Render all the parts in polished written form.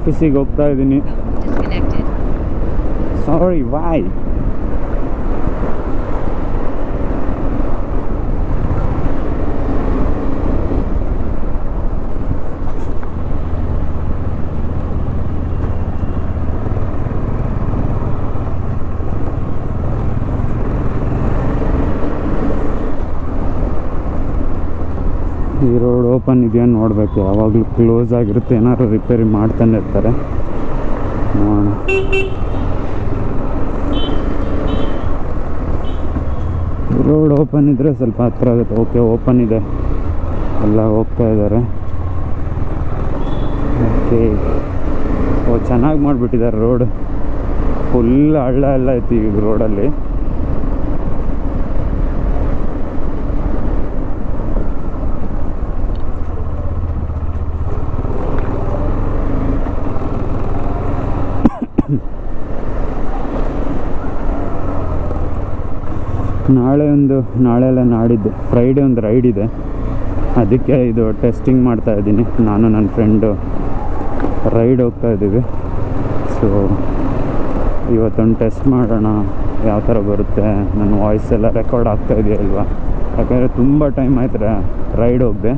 ಆಫೀಸಿಗೆ ಹೋಗ್ತಾ ಇದ್ದೀನಿ. ಸಾರಿ ವೈ ಈ ರೋಡ್ ಓಪನ್ ಇದೆಯಾ ನೋಡಬೇಕು. ಯಾವಾಗಲೂ ಕ್ಲೋಸ್ ಆಗಿರುತ್ತೆ, ಏನಾದ್ರು ರಿಪೇರಿ ಮಾಡ್ತಾನೆ ಇರ್ತಾರೆ. ನೋಡೋಣ. ರೋಡ್ ಓಪನ್ ಇದ್ದರೆ ಸ್ವಲ್ಪ ಹತ್ರ ಆಗುತ್ತೆ. ಓಕೆ, ಓಪನ್ ಇದೆ, ಎಲ್ಲ ಹೋಗ್ತಾ ಇದ್ದಾರೆ. ಓಕೆ, ಓ ಚೆನ್ನಾಗಿ ಮಾಡಿಬಿಟ್ಟಿದ್ದಾರೆ ರೋಡ್. ಫುಲ್ ಹಳ್ಳ ಎಲ್ಲ ಐತಿ ಈ ರೋಡಲ್ಲಿ. ನಾಳೆ ಎಲ್ಲ ನಾಡಿದ್ದು ಫ್ರೈಡೇ ಒಂದು ರೈಡ್ ಇದೆ, ಅದಕ್ಕೆ ಇದು ಟೆಸ್ಟಿಂಗ್ ಮಾಡ್ತಾ ಇದ್ದೀನಿ. ನಾನು ನನ್ನ ಫ್ರೆಂಡು ರೈಡ್ ಹೋಗ್ತಾ ಇದ್ದೀವಿ. ಸೊ ಇವತ್ತೊಂದು ಟೆಸ್ಟ್ ಮಾಡೋಣ ಯಾವ ಥರ ಬರುತ್ತೆ, ನನ್ನ ವಾಯ್ಸ್ ಎಲ್ಲ ರೆಕಾರ್ಡ್ ಆಗ್ತಾ ಇದೆಯಾ ಇಲ್ವಾ. ಯಾಕಂದರೆ ತುಂಬ ಟೈಮ್ ಆಯ್ತು ರೈಡ್ ಹೋಗಿದೆ.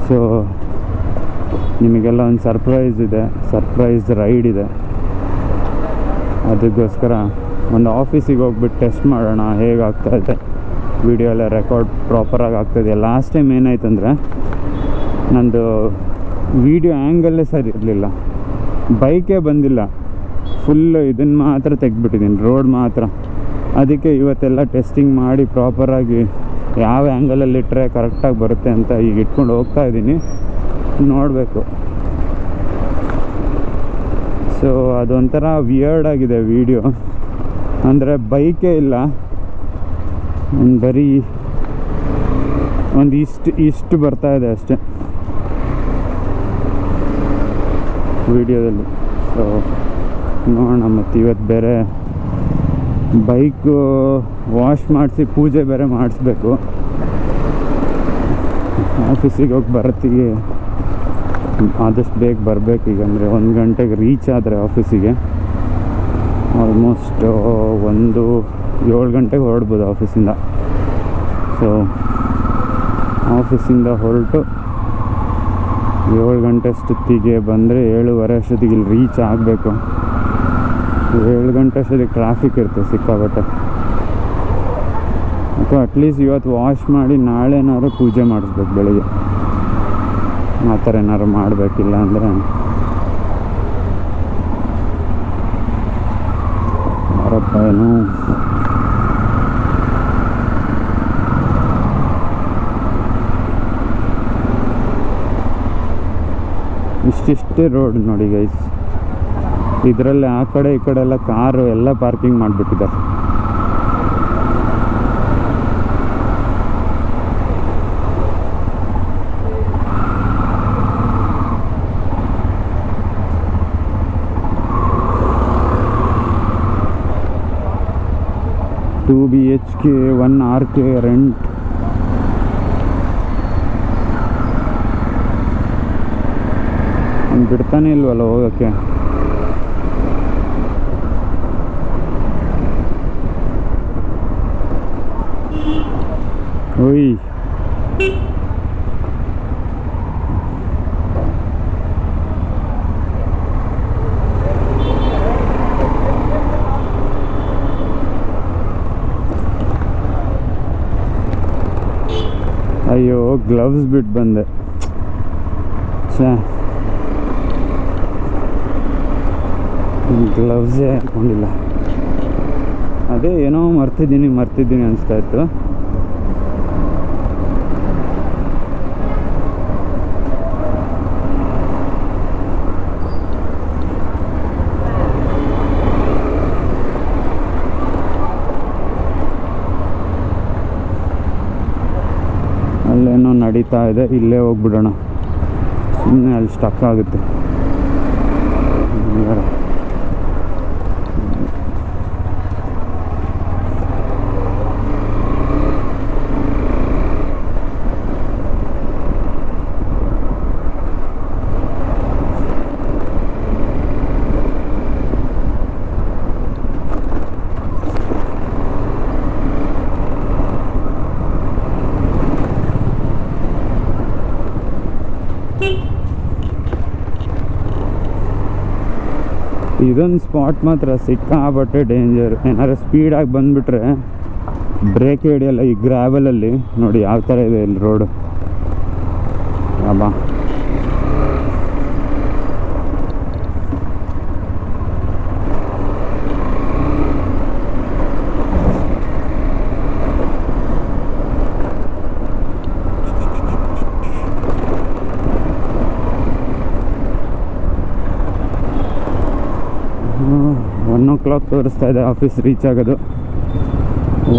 ಸೊ ನಿಮಗೆಲ್ಲ ಒಂದು ಸರ್ಪ್ರೈಸ್ ರೈಡ್ ಇದೆ. ಅದಕ್ಕೋಸ್ಕರ ಒಂದು ಆಫೀಸಿಗೆ ಹೋಗ್ಬಿಟ್ಟು ಟೆಸ್ಟ್ ಮಾಡೋಣ ಹೇಗಾಗ್ತಾಯಿದೆ, ವಿಡಿಯೋ ಎಲ್ಲ ರೆಕಾರ್ಡ್ ಪ್ರಾಪರಾಗಿ ಆಗ್ತಾಯಿದೆ. ಲಾಸ್ಟ್ ಟೈಮ್ ಏನಾಯ್ತಂದರೆ ನಂದು ವಿಡಿಯೋ ಆ್ಯಂಗಲ್ಲೇ ಸರಿ ಇರಲಿಲ್ಲ, ಬೈಕೇ ಬಂದಿಲ್ಲ, ಫುಲ್ಲು ಇದನ್ನು ಮಾತ್ರ ತೆಗೆದ್ಬಿಟ್ಟಿದ್ದೀನಿ, ರೋಡ್ ಮಾತ್ರ. ಅದಕ್ಕೆ ಇವತ್ತೆಲ್ಲ ಟೆಸ್ಟಿಂಗ್ ಮಾಡಿ ಪ್ರಾಪರಾಗಿ ಯಾವ ಆ್ಯಂಗಲಲ್ಲಿ ಇಟ್ಟರೆ ಕರೆಕ್ಟಾಗಿ ಬರುತ್ತೆ ಅಂತ ಈಗ ಇಟ್ಕೊಂಡು ಹೋಗ್ತಾಯಿದ್ದೀನಿ. ನೋಡಬೇಕು. ಸೊ ಅದೊಂಥರ ವಿಯರ್ಡ್ ಆಗಿದೆ ವಿಡಿಯೋ, ಅಂದರೆ ಬೈಕೇ ಇಲ್ಲ, ಬರೀ ಒಂದು ಇಷ್ಟು ಬರ್ತಾಯಿದೆ ಅಷ್ಟೆ ವಿಡಿಯೋದಲ್ಲಿ. ಸೊ ನೋಡೋಣ. ಮತ್ತು ಇವತ್ತು ಬೇರೆ ಬೈಕು ವಾಶ್ ಮಾಡಿಸಿ ಪೂಜೆ ಬೇರೆ ಮಾಡಿಸ್ಬೇಕು. ಆಫೀಸಿಗೆ ಹೋಗಿ ಬರೋತ್ತಿಗೆ ಆದಷ್ಟು ಬೇಗ ಬರಬೇಕು. ಈಗ ಅಂದರೆ 1 ಗಂಟೆಗೆ ರೀಚ್ ಆದರೆ ಆಫೀಸಿಗೆ ಆಲ್ಮೋಸ್ಟ್ 7 ಗಂಟೆಗೆ ಹೊರಡ್ಬೋದು ಆಫೀಸಿಂದ. ಸೊ ಆಫೀಸಿಂದ ಹೊರಟು 7 ಗಂಟೆ ಅಷ್ಟೊತ್ತಿಗೆ ಬಂದರೆ 7:15 ಅಷ್ಟೊತ್ತಿಗೆ ಇಲ್ಲಿ ರೀಚ್ ಆಗಬೇಕು. 7 ಗಂಟೆ ಅಷ್ಟೊತ್ತಿಗೆ ಟ್ರಾಫಿಕ್ ಇರುತ್ತೆ ಸಿಕ್ಕಾಬಟ್ಟೆ. ಅಥವಾ ಅಟ್ಲೀಸ್ಟ್ ಇವತ್ತು ವಾಶ್ ಮಾಡಿ ನಾಳೆ ಏನಾದ್ರು ಪೂಜೆ ಮಾಡಿಸ್ಬೇಕು ಬೆಳಗ್ಗೆ, ಆ ಥರ ಏನಾದ್ರು ಮಾಡಬೇಕಿಲ್ಲ ಅಂದರೆ ಯಾರಪ್ಪ ಏನು. ಇಷ್ಟಿಷ್ಟೇ ರೋಡ್ ನೋಡಿ ಗೈಸ್. ಇದರಲ್ಲಿ ಆ ಕಡೆ ಈ ಕಡೆ ಎಲ್ಲ ಕಾರು ಎಲ್ಲ ಪಾರ್ಕಿಂಗ್ ಮಾಡಿಬಿಟ್ಟಿದ್ದಾರೆ. Two BHK 1 RK rent. ಬಿಡ್ತಾನೆ ಇಲ್ವಲ್ಲ ಹೋಗೋಕ್ಕೆ. ಓಯ್ ಅಯ್ಯೋ, ಗ್ಲವ್ಸ್ ಬಿಟ್ಟು ಬಂದೆ. ಗ್ಲವ್ಸೇ ಹಾಕೊಂಡಿಲ್ಲ. ಅದೇ ಏನೋ ಮರ್ತಿದ್ದೀನಿ ಅನಿಸ್ತಾ ಇತ್ತು. ಅಲ್ಲೇನೋ ನಡೀತಾ ಇದೆ, ಇಲ್ಲೇ ಹೋಗ್ಬಿಡೋಣ, ಸುಮ್ಮನೆ ಅಲ್ಲಿ ಸ್ಟಕ್ ಆಗುತ್ತೆ. ಇದೊಂದು ಸ್ಪಾಟ್ ಮಾತ್ರ ಸಿಕ್ಕಾಪಟ್ಟೆ ಡೇಂಜರ್. ಏನಾದ್ರು ಸ್ಪೀಡಾಗಿ ಬಂದುಬಿಟ್ರೆ ಬ್ರೇಕ್ ಹಿಡಿಯಲ್ಲ. ಈ ಗ್ರ್ಯಾವಲಲ್ಲಿ ನೋಡಿ ಯಾವ ಥರ ಇದೆ ಇಲ್ಲಿ ರೋಡು. ಅಬ್ಬಾ, ಒನ್ ಓ ಕ್ಲಾಕ್ ತೋರಿಸ್ತಾ ಇದೆ ಆಫೀಸ್ ರೀಚ್ ಆಗೋದು.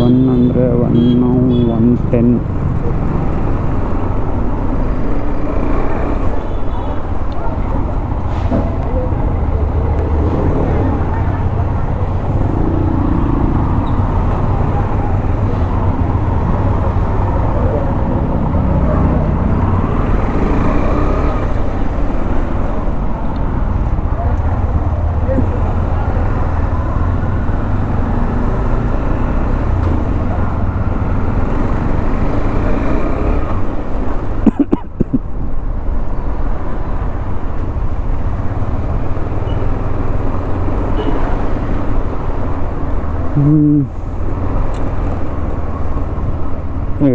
1 ಅಂದರೆ 1:10.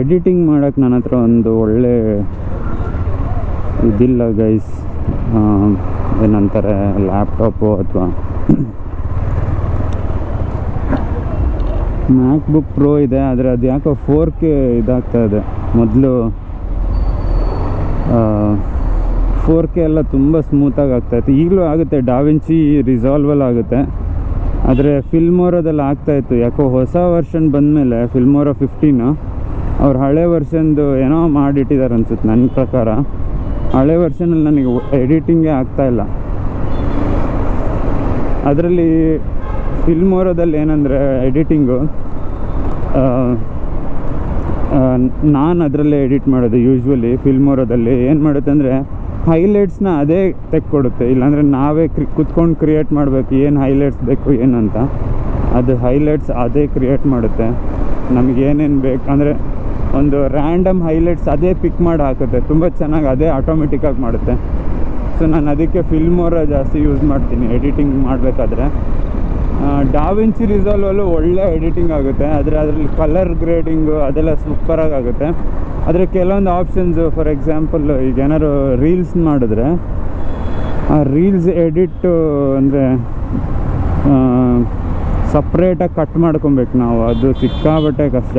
ಎಡಿಟಿಂಗ್ ಮಾಡೋಕ್ಕೆ ನನ್ನ ಹತ್ರ ಒಂದು ಒಳ್ಳೆ ಇದಿಲ್ಲ ಗೈಸ್. ಏನಂತಾರೆ, ಲ್ಯಾಪ್ಟಾಪು ಅಥವಾ ಮ್ಯಾಕ್ಬುಕ್ ಪ್ರೋ ಇದೆ. ಆದರೆ ಅದು ಯಾಕೋ 4K ಇದಾಗ್ತಾ ಇದೆ. ಮೊದಲು 4K ಎಲ್ಲ ತುಂಬ ಸ್ಮೂತಾಗಿ ಆಗ್ತಾಯಿತ್ತು. ಈಗಲೂ ಆಗುತ್ತೆ, ಡಾವಿಂಚಿ ರಿಸಾಲ್ವಲ್ ಆಗುತ್ತೆ. ಆದರೆ ಫಿಲ್ಮೋರದಲ್ಲಿ ಆಗ್ತಾಯಿತ್ತು. ಯಾಕೋ ಹೊಸ ವರ್ಷನ್ ಬಂದಮೇಲೆ ಫಿಲ್ಮೋರ 15 ಅವ್ರು ಹಳೆ ವರ್ಷನ್ದು ಏನೋ ಮಾಡಿಟ್ಟಿದ್ದಾರೆ ಅನ್ಸುತ್ತೆ. ನನ್ನ ಪ್ರಕಾರ ಹಳೆ ವರ್ಷನಲ್ಲಿ ನನಗೆ ಎಡಿಟಿಂಗೇ ಆಗ್ತಾಯಿಲ್ಲ. ಅದರಲ್ಲಿ ಫಿಲ್ಮೋರದಲ್ಲಿ ಏನಂದರೆ ಎಡಿಟಿಂಗು ನಾನು ಅದರಲ್ಲೇ ಎಡಿಟ್ ಮಾಡೋದು ಯೂಶ್ವಲಿ. ಫಿಲ್ಮೋರದಲ್ಲಿ ಏನು ಮಾಡುತ್ತೆ ಅಂದರೆ ಹೈಲೈಟ್ಸ್ನ ಅದೇ ತೆಕ್ಕೊಡುತ್ತೆ. ಇಲ್ಲಾಂದರೆ ನಾವೇ ಕುತ್ಕೊಂಡು ಕ್ರಿಯೇಟ್ ಮಾಡಬೇಕು, ಏನು ಹೈಲೈಟ್ಸ್ ಬೇಕು ಏನಂತ. ಅದು ಹೈಲೈಟ್ಸ್ ಅದೇ ಕ್ರಿಯೇಟ್ ಮಾಡುತ್ತೆ. ನಮಗೇನೇನು ಬೇಕು ಅಂದರೆ ಒಂದು ರ್ಯಾಂಡಮ್ ಹೈಲೈಟ್ಸ್ ಅದೇ ಪಿಕ್ ಮಾಡಿ ಹಾಕುತ್ತೆ. ತುಂಬ ಚೆನ್ನಾಗಿ ಅದೇ ಆಟೋಮೆಟಿಕ್ಕಾಗಿ ಮಾಡುತ್ತೆ. ಸೊ ನಾನು ಅದಕ್ಕೆ ಫಿಲ್ಮೋರ ಜಾಸ್ತಿ ಯೂಸ್ ಮಾಡ್ತೀನಿ ಎಡಿಟಿಂಗ್ ಮಾಡಬೇಕಾದ್ರೆ. ಡಾವಿಂಚಿ ರಿಸಾಲ್ವಲ್ಲೂ ಒಳ್ಳೆ ಎಡಿಟಿಂಗ್ ಆಗುತ್ತೆ. ಆದರೆ ಅದರಲ್ಲಿ ಕಲರ್ ಗ್ರೇಡಿಂಗು ಅದೆಲ್ಲ ಸೂಪರಾಗಿ ಆಗುತ್ತೆ. ಆದರೆ ಕೆಲವೊಂದು ಆಪ್ಷನ್ಸು, ಫಾರ್ ಎಕ್ಸಾಂಪಲ್ ಈಗ ಏನಾದ್ರು ರೀಲ್ಸ್ ಮಾಡಿದ್ರೆ ಆ ರೀಲ್ಸ್ ಎಡಿಟ್ಟು ಅಂದರೆ ಸಪ್ರೇಟಾಗಿ ಕಟ್ ಮಾಡ್ಕೊಬೇಕು ನಾವು. ಅದು ಸಿಕ್ಕಾಬಟ್ಟೆ ಕಷ್ಟ.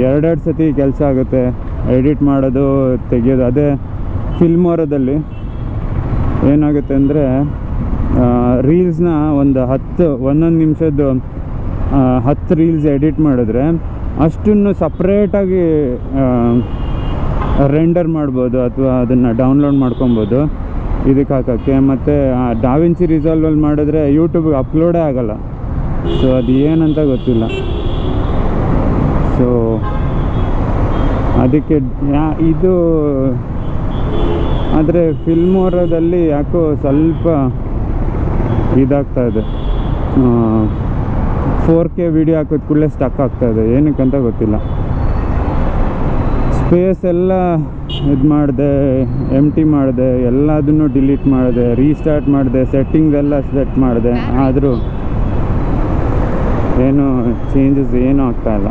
2 ಸತಿ ಕೆಲಸ ಆಗುತ್ತೆ ಎಡಿಟ್ ಮಾಡೋದು, ತೆಗೆಯೋದು. ಅದೇ ಫಿಲ್ಮೋರದಲ್ಲಿ ಏನಾಗುತ್ತೆ ಅಂದರೆ ರೀಲ್ಸ್ನ ಒಂದೊಂದು ನಿಮಿಷದ್ದು 10 ರೀಲ್ಸ್ ಎಡಿಟ್ ಮಾಡಿದ್ರೆ ಅಷ್ಟನ್ನು ಸಪ್ರೇಟಾಗಿ ರೆಂಡರ್ ಮಾಡ್ಬೋದು ಅಥವಾ ಅದನ್ನು ಡೌನ್ಲೋಡ್ ಮಾಡ್ಕೊಬೋದು ಇದಕ್ಕೆ ಹಾಕೋಕ್ಕೆ. ಮತ್ತು ಡಾವಿಂಚಿ ರಿಸಾಲ್ವಲ್ಲಿ ಮಾಡಿದ್ರೆ ಯೂಟ್ಯೂಬ್ಗೆ ಅಪ್ಲೋಡೇ ಆಗೋಲ್ಲ. ಸೊ ಅದು ಏನಂತ ಗೊತ್ತಿಲ್ಲ. ಸೊ ಅದಕ್ಕೆ ಇದು ಆದರೆ ಫಿಲ್ಮೋರದಲ್ಲಿ ಯಾಕೋ ಸ್ವಲ್ಪ ಇದಾಗ್ತಾಯಿದೆ. 4K ವಿಡಿಯೋ ಹಾಕೋದು ಕೂಡಲೇ ಸ್ಟಕ್ ಆಗ್ತಾಯಿದೆ, ಏನಕ್ಕಂತ ಗೊತ್ತಿಲ್ಲ. ಸ್ಪೇಸ್ ಎಲ್ಲ ಇದು ಮಾಡಿದೆ, ಎಂಟಿ ಮಾಡಿದೆ, ಎಲ್ಲದನ್ನು ಡಿಲೀಟ್ ಮಾಡಿದೆ, ರೀಸ್ಟಾರ್ಟ್ ಮಾಡಿದೆ, ಸೆಟ್ಟಿಂಗ್ಸ್ ಎಲ್ಲ ಸೆಟ್ ಮಾಡಿದೆ. ಆದರೂ ಏನು ಚೇಂಜಸ್ ಏನೂ ಆಗ್ತಾಯಿಲ್ಲ.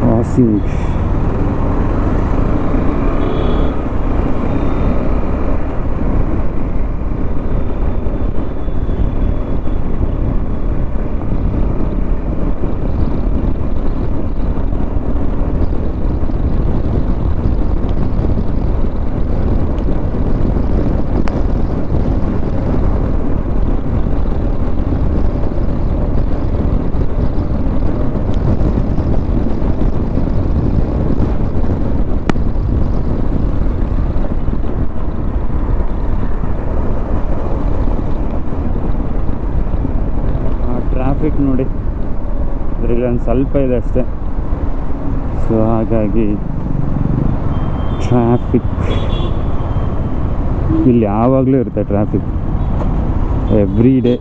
Crossing. ಟ್ರಾಫಿಕ್ ನೋಡಿ, ಅದರಲ್ಲಿ ಒಂದು ಸ್ವಲ್ಪ ಇದೆ ಅಷ್ಟೇ. ಸೊ ಹಾಗಾಗಿ ಟ್ರಾಫಿಕ್ ಇಲ್ಲಿ ಯಾವಾಗಲೂ ಇರುತ್ತೆ ಟ್ರಾಫಿಕ್, ಎವ್ರಿ ಡೇ.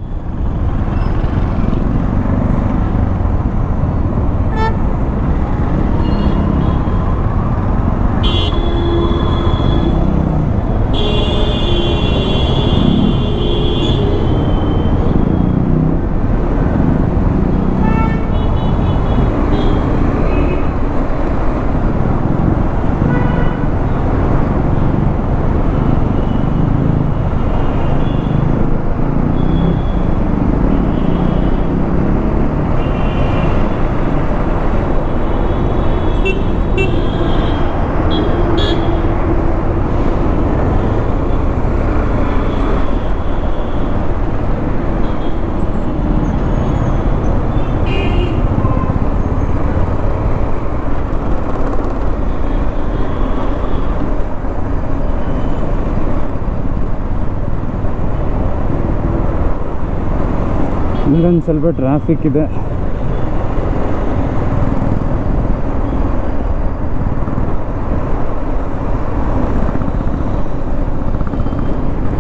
ಇಲ್ಲೊಂದು ಸ್ವಲ್ಪ ಟ್ರಾಫಿಕ್ ಇದೆ.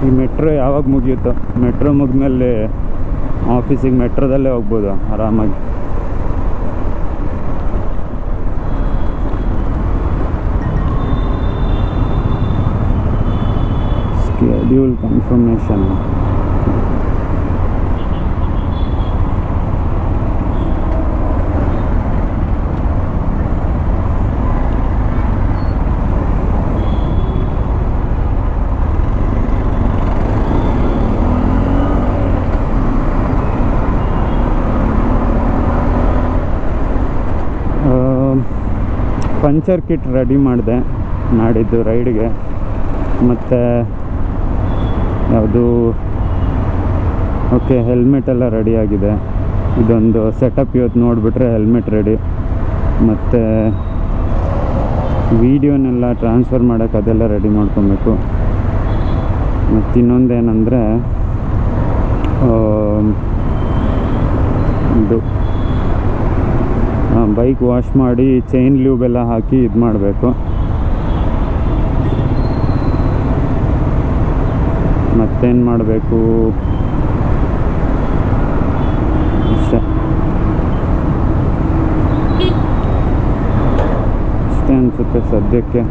ಈ ಮೆಟ್ರೋ ಯಾವಾಗ ಮುಗಿಯುತ್ತೋ, ಮೆಟ್ರೋ ಮುಗಿದ್ಮೇಲೆ ಆಫೀಸಿಗೆ ಮೆಟ್ರೋದಲ್ಲೇ ಹೋಗ್ಬೋದು ಆರಾಮಾಗಿ. Schedule confirmation. Puncture kit ready ಮಾಡಿದೆ ನಾಡಿದ್ದು ರೈಡ್ಗೆ. ಮತ್ತು ಯಾವುದು ಓಕೆ, ಹೆಲ್ಮೆಟ್ ಎಲ್ಲ ರೆಡಿಯಾಗಿದೆ. ಇದೊಂದು ಸೆಟಪ್ ಇವತ್ತು ನೋಡಿಬಿಟ್ರೆ ಹೆಲ್ಮೆಟ್ ರೆಡಿ. ಮತ್ತು ವೀಡಿಯೋನೆಲ್ಲ ಟ್ರಾನ್ಸ್ಫರ್ ಮಾಡೋಕ್ಕೆ ಅದೆಲ್ಲ ರೆಡಿ ಮಾಡ್ಕೊಬೇಕು. ಮತ್ತು ಇನ್ನೊಂದೇನೆಂದರೆ ಇದು ಬೈಕ್ ವಾಶ್ ಮಾಡಿ ಚೈನ್ ಲ್ಯೂಬ್ ಎಲ್ಲ ಹಾಕಿ ಇದು ಮಾಡಬೇಕು. ಮತ್ತೇನು ಮಾಡಬೇಕು ಅಷ್ಟೇ ಅನಿಸುತ್ತೆ ಸದ್ಯಕ್ಕೆ.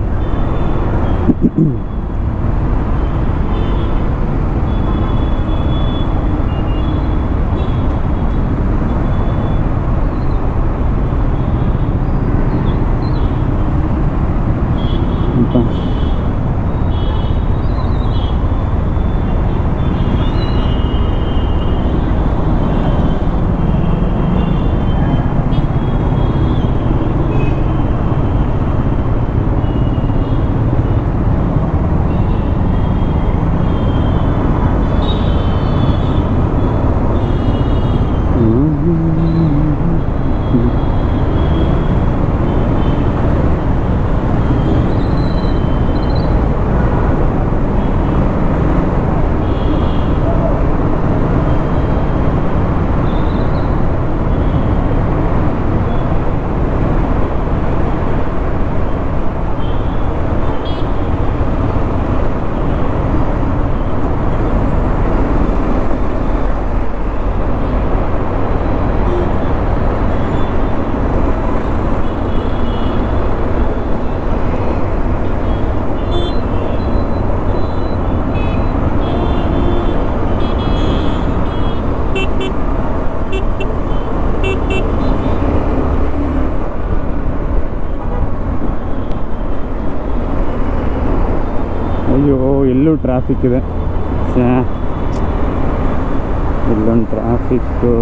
ಅಯ್ಯೋ, ಎಲ್ಲೂ ಟ್ರಾಫಿಕ್ ಇದೆ. ಇಲ್ಲೊಂದು ಟ್ರಾಫಿಕ್ಕು,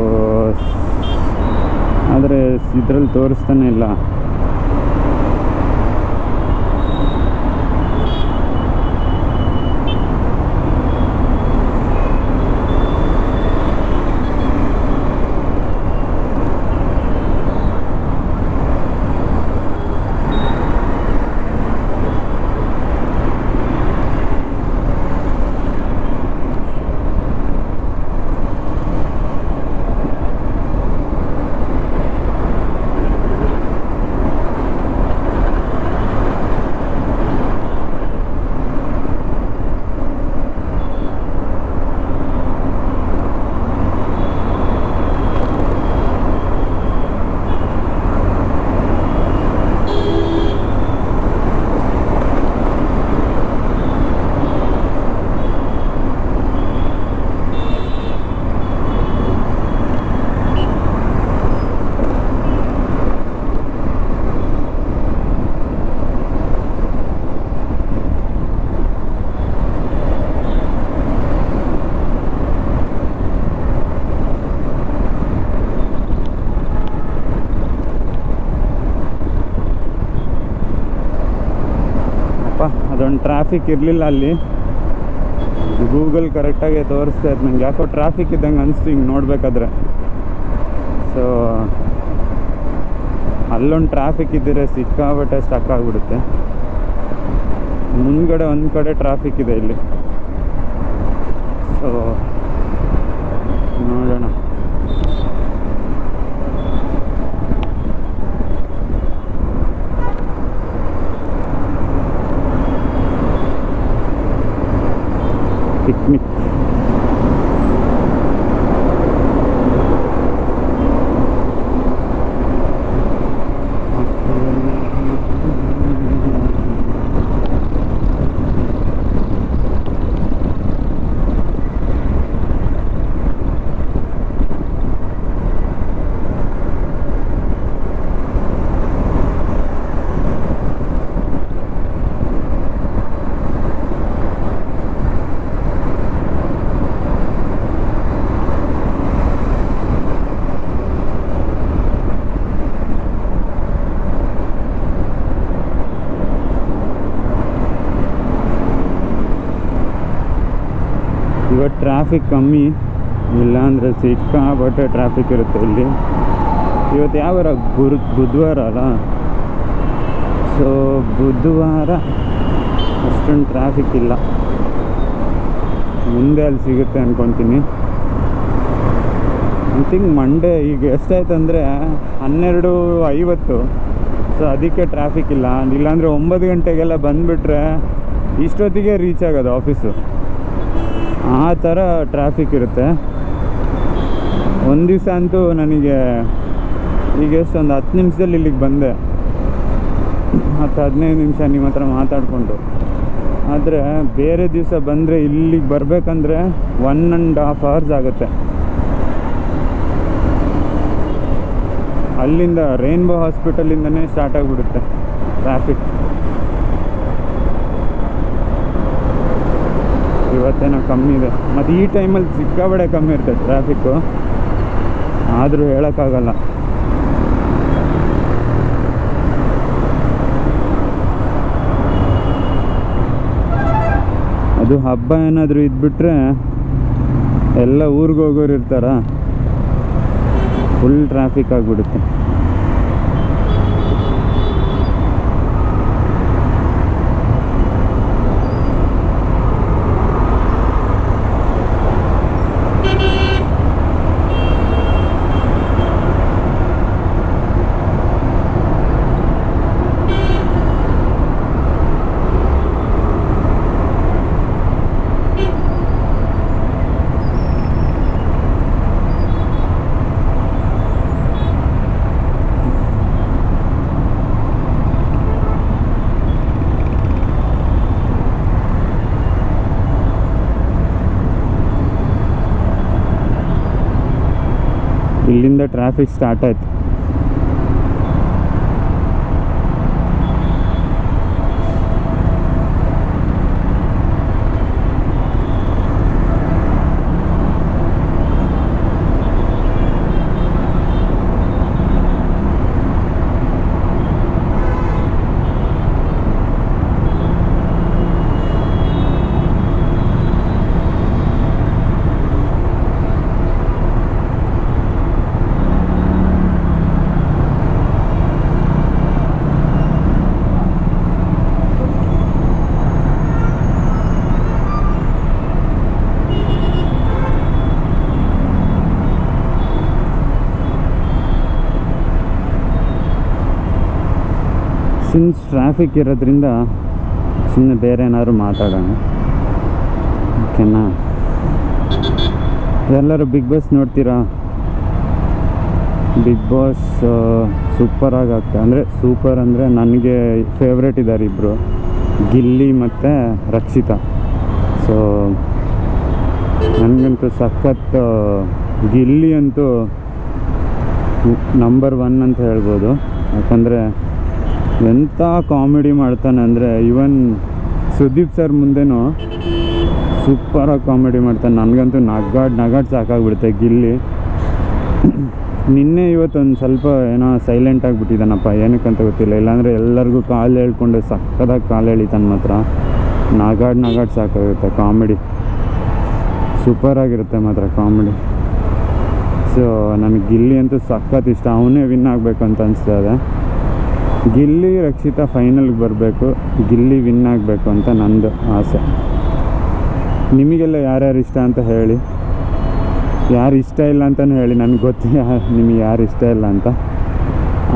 ಆದರೆ ಇದರಲ್ಲಿ ತೋರಿಸ್ತಾನೆ ಇಲ್ಲ. ಅಷ್ಟೊಂದು ಟ್ರಾಫಿಕ್ ಇರಲಿಲ್ಲ ಅಲ್ಲಿ. ಗೂಗಲ್ ಕರೆಕ್ಟಾಗಿ ತೋರಿಸ್ತಾ ಇತ್ತು ನಂಗೆ, ಯಾಕೋ ಟ್ರಾಫಿಕ್ ಇದ್ದಂಗೆ ಅನಿಸ್ತು ಹಿಂಗೆ ನೋಡಬೇಕಾದ್ರೆ. ಸೊ ಅಲ್ಲೊಂದು ಟ್ರಾಫಿಕ್ ಇದ್ದರೆ ಸಿಕ್ಕಾಬಟ್ಟೆ ಸ್ಟಕ್ ಆಗಿಬಿಡುತ್ತೆ. ಮುಂದ್ಗಡೆ ಒಂದು ಕಡೆ ಟ್ರಾಫಿಕ್ ಇದೆ ಇಲ್ಲಿ. ಸೊ ನೋಡೋಣ. ಪಿಕ್ನಿಕ್ ಇವತ್ತು ಟ್ರಾಫಿಕ್ ಕಮ್ಮಿ, ಇಲ್ಲಾಂದರೆ ಸಿಕ್ಕಾಪಟ್ಟೆ ಟ್ರಾಫಿಕ್ ಇರುತ್ತೆ ಇಲ್ಲಿ. ಇವತ್ತು ಯಾವ ವಾರ? ಬುಧವಾರ ಅಲ್ಲ. ಸೊ ಬುಧವಾರ ಅಷ್ಟೊಂದು ಟ್ರಾಫಿಕ್ ಇಲ್ಲ. ಮುಂದೆ ಅಲ್ಲಿ ಸಿಗುತ್ತೆ ಅಂದ್ಕೊತೀನಿ. ಐ ಥಿಂಕ್ ಮಂಡೇ ಈಗ ಎಷ್ಟಾಯ್ತು ಅಂದರೆ 12:50. ಸೊ ಅದಕ್ಕೆ ಟ್ರಾಫಿಕ್ ಇಲ್ಲ. ಇಲ್ಲಾಂದರೆ 9 ಗಂಟೆಗೆಲ್ಲ ಬಂದುಬಿಟ್ರೆ ಇಷ್ಟೊತ್ತಿಗೆ ರೀಚ್ ಆಗೋದು ಆಫೀಸು. ಆ ಥರ ಟ್ರಾಫಿಕ್ ಇರುತ್ತೆ. ಒಂದು ದಿವಸ ಅಂತೂ ನನಗೆ ಈಗ ಒಂದು 10 ನಿಮಿಷದಲ್ಲಿ ಇಲ್ಲಿಗೆ ಬಂದೆ, 10-15 ನಿಮಿಷ ನಿಮ್ಮ ಹತ್ರ ಮಾತಾಡಿಕೊಂಡು. ಆದರೆ ಬೇರೆ ದಿವಸ ಬಂದರೆ ಇಲ್ಲಿಗೆ ಬರಬೇಕಂದ್ರೆ 1.5 hours ಆಗುತ್ತೆ. ಅಲ್ಲಿಂದ ರೈನ್ಬೋ ಹಾಸ್ಪಿಟಲಿಂದನೇ ಸ್ಟಾರ್ಟ್ ಆಗಿಬಿಡುತ್ತೆ ಟ್ರಾಫಿಕ್. ಇವತ್ತೇನೋ ಕಮ್ಮಿ ಇದೆ, ಮತ್ತು ಈ ಟೈಮಲ್ಲಿ ಸಿಕ್ಕಾಬಡೆ ಕಮ್ಮಿ ಇರ್ತದೆ ಟ್ರಾಫಿಕ್ಕು. ಆದರೂ ಹೇಳೋಕ್ಕಾಗಲ್ಲ. ಅದು ಹಬ್ಬ ಏನಾದರೂ ಇದ್ಬಿಟ್ರೆ ಎಲ್ಲ ಊರಿಗೆ ಹೋಗೋರು ಇರ್ತಾರ, ಫುಲ್ ಟ್ರಾಫಿಕ್ ಆಗಿಬಿಡುತ್ತೆ. ಇಲ್ಲಿಂದ ಟ್ರಾಫಿಕ್ ಸ್ಟಾರ್ಟ್ ಆಯಿತು. ಸಿನ್ಸ್ ಟ್ರಾಫಿಕ್ ಇರೋದ್ರಿಂದ ಸುಮ್ಮನೆ ಬೇರೆ ಏನಾದ್ರು ಮಾತಾಡೋಣ, ಓಕೆನಾ? ಎಲ್ಲರೂ ಬಿಗ್ ಬಾಸ್ ನೋಡ್ತೀರಾ? ಬಿಗ್ ಬಾಸ್ ಸೂಪರಾಗಿ ಆಗ್ತದೆ. ಅಂದರೆ ಸೂಪರ್ ಅಂದರೆ ನನಗೆ ಫೇವ್ರೇಟ್ ಇದ್ದಾರೆ ಇಬ್ಬರು, ಗಿಲ್ಲಿ ಮತ್ತು ರಕ್ಷಿತಾ. ಸೊ ನನಗಂತೂ ಸಖತ್ ಗಿಲ್ಲಿ ಅಂತೂ ನಂಬರ್ 1 ಅಂತ ಹೇಳ್ಬೋದು. ಯಾಕಂದರೆ ಎಂಥ ಕಾಮಿಡಿ ಮಾಡ್ತಾನೆ ಅಂದರೆ, ಈವನ್ ಸುದೀಪ್ ಸರ್ ಮುಂದೆನೂ ಸೂಪರಾಗಿ ಕಾಮಿಡಿ ಮಾಡ್ತಾನೆ. ನನಗಂತೂ ನಗಾಡ್ ಸಾಕಾಗ್ಬಿಡುತ್ತೆ ಗಿಲ್ಲಿ. ನಿನ್ನೆ ಇವತ್ತೊಂದು ಸ್ವಲ್ಪ ಏನೋ ಸೈಲೆಂಟ್ ಆಗಿಬಿಟ್ಟಿದ್ದಾನಪ್ಪ, ಏನಕ್ಕಂತ ಗೊತ್ತಿಲ್ಲ. ಇಲ್ಲಾಂದರೆ ಎಲ್ಲರಿಗೂ ಕಾಲು ಹೇಳ್ಕೊಂಡು ಸಕ್ಕದಾಗಿ ಕಾಲು ಎಳಿತಾನೆ ಮಾತ್ರ. ನಗಾಡ್ ಸಾಕಾಗುತ್ತೆ. ಕಾಮಿಡಿ ಸೂಪರಾಗಿರುತ್ತೆ ಮಾತ್ರ ಕಾಮಿಡಿ. ಸೊ ನನಗೆ ಗಿಲ್ಲಿ ಅಂತೂ ಸಖತ್ ಇಷ್ಟ. ಅವನೇ ವಿನ್ ಆಗಬೇಕು ಅಂತ ಅನಿಸ್ತದೆ. ಗಿಲ್ಲಿ ರಕ್ಷಿತಾ ಫೈನಲ್ಗೆ ಬರಬೇಕು, ಗಿಲ್ಲಿ ವಿನ್ ಆಗಬೇಕು ಅಂತ ನಂದು ಆಸೆ. ನಿಮಗೆಲ್ಲ ಯಾರ್ಯಾರು ಇಷ್ಟ ಅಂತ ಹೇಳಿ, ಯಾರು ಇಷ್ಟ ಇಲ್ಲ ಅಂತಲೂ ಹೇಳಿ. ನನಗೆ ಗೊತ್ತಿಲ್ಲ ನಿಮಗೆ ಯಾರು ಇಷ್ಟ ಇಲ್ಲ ಅಂತ.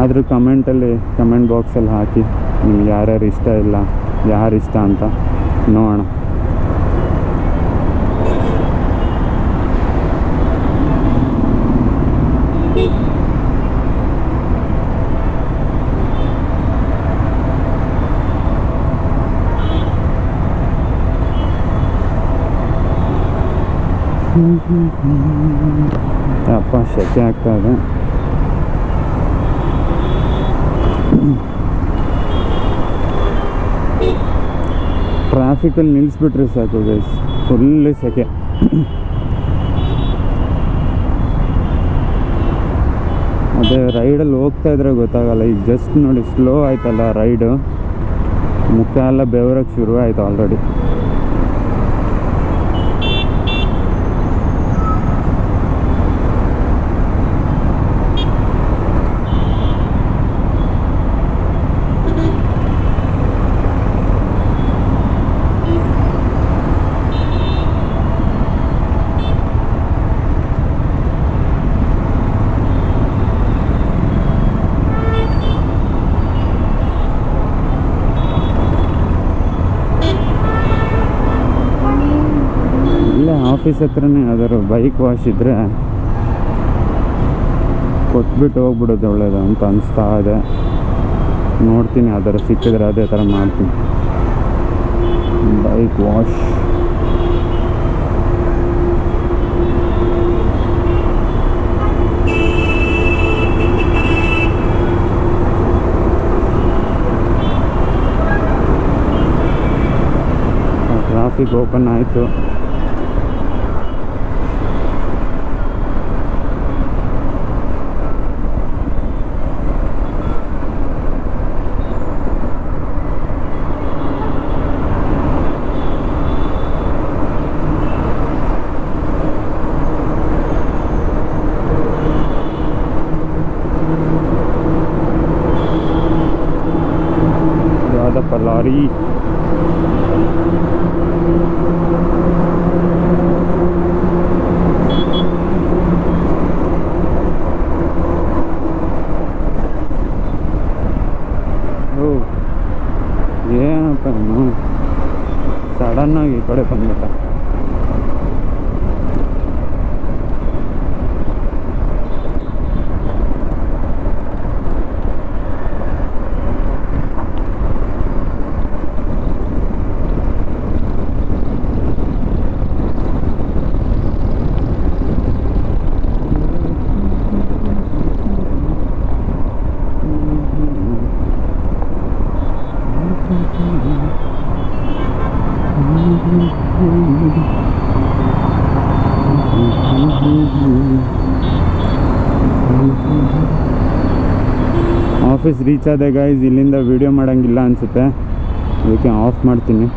ಆದರೂ ಕಮೆಂಟ್ ಬಾಕ್ಸಲ್ಲಿ ಹಾಕಿ ನಿಮ್ಗೆ ಯಾರ್ಯಾರು ಇಷ್ಟ ಇಲ್ಲ, ಯಾರು ಇಷ್ಟ ಅಂತ ನೋಡೋಣ. ಅಪ್ಪ ಶೆಕೆ ಆಗ್ತಾ ಇದೆ. ಟ್ರಾಫಿಕಲ್ಲಿ ನಿಲ್ಲಿಸ್ಬಿಟ್ರೆ ಸಾಕು ಗೈಸ್, ಫುಲ್ಲು ಸೆಕೆ. ಅದೇ ರೈಡಲ್ಲಿ ಹೋಗ್ತಾ ಇದ್ರೆ ಗೊತ್ತಾಗಲ್ಲ. ಈಗ ಜಸ್ಟ್ ನೋಡಿ ಸ್ಲೋ ಆಯ್ತಲ್ಲ ರೈಡು, ಮುಖ ಎಲ್ಲ ಬೆವರಕ್ಕೆ ಶುರು ಆಯಿತು ಆಲ್ರೆಡಿ. ಆಫೀಸ್ ಹತ್ರನೇ ಯಾವ್ದಾದ್ರು ಬೈಕ್ ವಾಶ್ ಇದ್ದರೆ ಕೊಟ್ಬಿಟ್ಟು ಹೋಗ್ಬಿಡೋದು ಒಳ್ಳೇದು ಅಂತ ಅನಿಸ್ತಾ ಇದೆ. ನೋಡ್ತೀನಿ ಯಾವ್ದಾರು ಸಿಕ್ಕಿದ್ರೆ ಅದೇ ಥರ ಮಾಡ್ತೀನಿ. ಬೈಕ್ ವಾಶ್ ಟ್ರಾಫಿಕ್ ಓಪನ್ ಆಯಿತು. ಲಾರಿ ಏನಪ್ಪ ಸಡನ್ನಾಗಿ ಈ ಕಡೆ ಬಂದ್ಬಿಟ್ಟ. ಆಫೀಸ್ ರೀಚ್ ಆದ ಗೈಸ್. ಇಲ್ಲಿಂದ ವೀಡಿಯೋ ಮಾಡೋಂಗಿಲ್ಲ ಅನಿಸುತ್ತೆ, ಅದಕ್ಕೆ ಆಫ್ ಮಾಡ್ತೀನಿ.